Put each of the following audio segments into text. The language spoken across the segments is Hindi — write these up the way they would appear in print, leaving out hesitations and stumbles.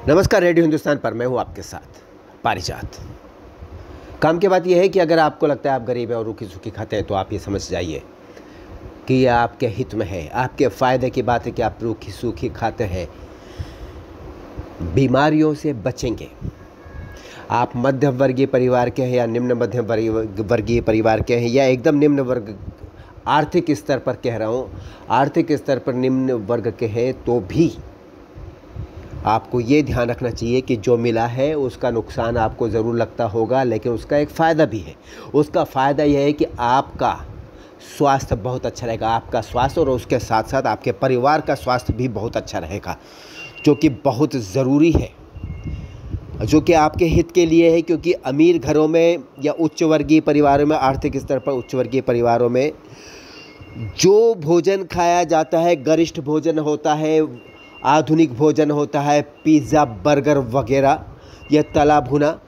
नमस्कार, रेडियो हिंदुस्तान पर मैं हूं आपके साथ पारिजात। काम की बात यह है कि अगर आपको लगता है आप गरीब हैं और रूखी सूखी खाते हैं तो आप ये समझ जाइए कि ये आपके हित में है, आपके फ़ायदे की बात है कि आप रूखी सूखी खाते हैं। बीमारियों से बचेंगे। आप मध्यम वर्गीय परिवार के हैं या निम्न मध्यम वर्गीय परिवार के हैं या एकदम निम्न वर्ग आर्थिक स्तर पर कह रहा हूँ, आर्थिक स्तर पर निम्न वर्ग के हैं तो भी आपको ये ध्यान रखना चाहिए कि जो मिला है उसका नुकसान आपको ज़रूर लगता होगा, लेकिन उसका एक फ़ायदा भी है। उसका फ़ायदा यह है कि आपका स्वास्थ्य बहुत अच्छा रहेगा, आपका स्वास्थ्य और उसके साथ साथ आपके परिवार का स्वास्थ्य भी बहुत अच्छा रहेगा, जो कि बहुत ज़रूरी है, जो कि आपके हित के लिए है। क्योंकि अमीर घरों में या उच्च वर्गीय परिवारों में, आर्थिक स्तर पर उच्च वर्गीय परिवारों में जो भोजन खाया जाता है, गरिष्ठ भोजन होता है, आधुनिक भोजन होता है, पिज़्ज़ा बर्गर वगैरह, यह तला भुना,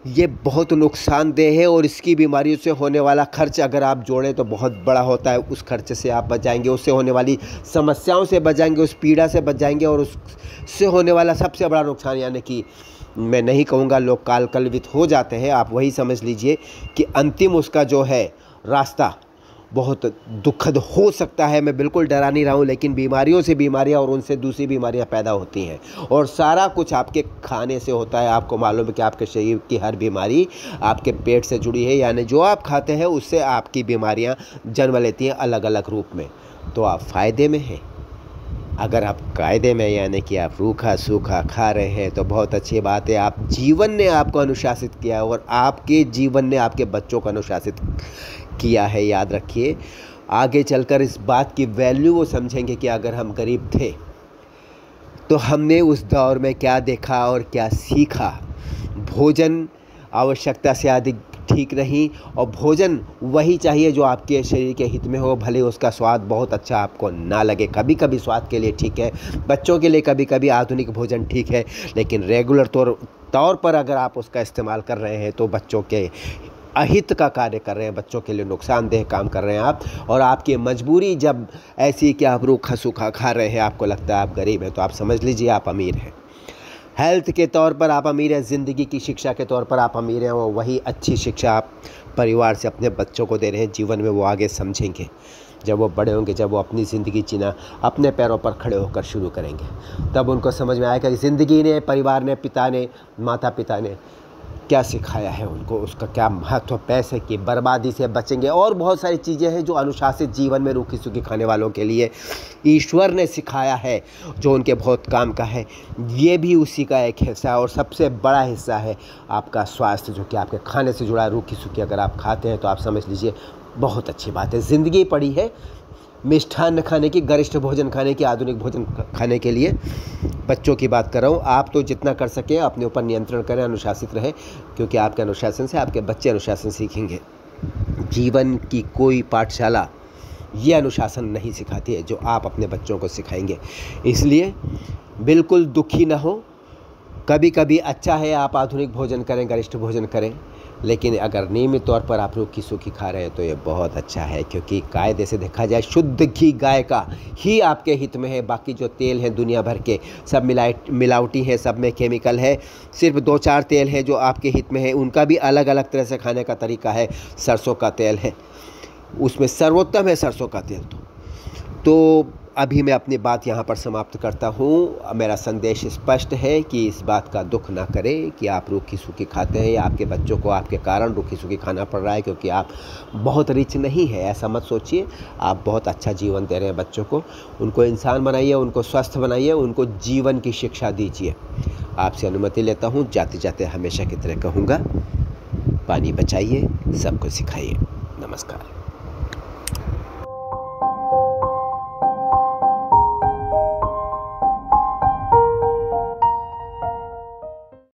ये बहुत नुकसानदेह है और इसकी बीमारियों से होने वाला खर्च अगर आप जोड़ें तो बहुत बड़ा होता है। उस खर्च से आप बच जाएंगे, उससे होने वाली समस्याओं से बच जाएंगे, उस पीड़ा से बच जाएंगे। और उससे होने वाला सबसे बड़ा नुकसान, यानी कि मैं नहीं कहूँगा लोग काल कलवित हो जाते हैं, आप वही समझ लीजिए कि अंतिम उसका जो है रास्ता बहुत दुखद हो सकता है। मैं बिल्कुल डरा नहीं रहा हूँ, लेकिन बीमारियों से बीमारियाँ और उनसे दूसरी बीमारियाँ पैदा होती हैं और सारा कुछ आपके खाने से होता है। आपको मालूम है कि आपके शरीर की हर बीमारी आपके पेट से जुड़ी है, यानी जो आप खाते हैं उससे आपकी बीमारियाँ जन्म लेती हैं अलग अलग रूप में। तो आप फ़ायदे में हैं। अगर आप कायदे में, यानी कि आप रूखा सूखा खा रहे हैं तो बहुत अच्छी बात है। आप जीवन ने आपको अनुशासित किया और आपके जीवन ने आपके बच्चों को अनुशासित किया है। याद रखिए, आगे चलकर इस बात की वैल्यू वो समझेंगे कि अगर हम गरीब थे तो हमने उस दौर में क्या देखा और क्या सीखा। भोजन आवश्यकता से अधिक ठीक नहीं, और भोजन वही चाहिए जो आपके शरीर के हित में हो, भले उसका स्वाद बहुत अच्छा आपको ना लगे। कभी कभी स्वाद के लिए ठीक है, बच्चों के लिए कभी कभी आधुनिक भोजन ठीक है, लेकिन रेगुलर तौर पर अगर आप उसका इस्तेमाल कर रहे हैं तो बच्चों के अहित का कार्य कर रहे हैं, बच्चों के लिए नुकसानदेह काम कर रहे हैं आप। और आपकी मजबूरी जब ऐसी कि आप रूखा सूखा खा रहे हैं, आपको लगता है आप गरीब हैं, तो आप समझ लीजिए आप अमीर हैं। हेल्थ के तौर पर आप अमीर हैं, ज़िंदगी की शिक्षा के तौर पर आप अमीर हैं, और वही अच्छी शिक्षा आप परिवार से अपने बच्चों को दे रहे हैं। जीवन में वो आगे समझेंगे, जब वो बड़े होंगे, जब वो अपनी ज़िंदगी जीना अपने पैरों पर खड़े होकर शुरू करेंगे, तब उनको समझ में आएगा कि ज़िंदगी ने, परिवार ने, पिता ने, माता पिता ने क्या सिखाया है उनको, उसका क्या महत्व। पैसे की बर्बादी से बचेंगे और बहुत सारी चीज़ें हैं जो अनुशासित जीवन में रूखी सूखी खाने वालों के लिए ईश्वर ने सिखाया है, जो उनके बहुत काम का है। ये भी उसी का एक हिस्सा है और सबसे बड़ा हिस्सा है आपका स्वास्थ्य, जो कि आपके खाने से जुड़ा है। रूखी सूखी अगर आप खाते हैं तो आप समझ लीजिए बहुत अच्छी बात है। ज़िंदगी पड़ी है मिष्ठान्न खाने की, गरिष्ठ भोजन खाने की, आधुनिक भोजन खाने के लिए। बच्चों की बात कर रहा हूँ, आप तो जितना कर सकें अपने ऊपर नियंत्रण करें, अनुशासित रहें, क्योंकि आपके अनुशासन से आपके बच्चे अनुशासन सीखेंगे। जीवन की कोई पाठशाला ये अनुशासन नहीं सिखाती है जो आप अपने बच्चों को सिखाएंगे। इसलिए बिल्कुल दुखी ना हो। कभी कभी अच्छा है आप आधुनिक भोजन करें, गरिष्ठ भोजन करें, लेकिन अगर नियमित तौर पर आप रूखी सूखी खा रहे हैं तो ये बहुत अच्छा है। क्योंकि कायदे से देखा जाए शुद्ध घी गाय का ही आपके हित में है। बाकी जो तेल हैं दुनिया भर के सब मिलावटी है, सब में केमिकल है। सिर्फ 2-4 तेल है जो आपके हित में है, उनका भी अलग अलग तरह से खाने का तरीका है। सरसों का तेल है, उसमें सर्वोत्तम है सरसों का तेल। तो अभी मैं अपनी बात यहाँ पर समाप्त करता हूँ। मेरा संदेश स्पष्ट है कि इस बात का दुख ना करें कि आप रूखी सूखी खाते हैं या आपके बच्चों को आपके कारण रूखी सूखी खाना पड़ रहा है, क्योंकि आप बहुत रिच नहीं है, ऐसा मत सोचिए। आप बहुत अच्छा जीवन दे रहे हैं बच्चों को। उनको इंसान बनाइए, उनको स्वस्थ बनाइए, उनको जीवन की शिक्षा दीजिए। आपसे अनुमति लेता हूँ, जाते जाते हमेशा की तरह कहूँगा, पानी बचाइए, सबको सिखाइए। नमस्कार।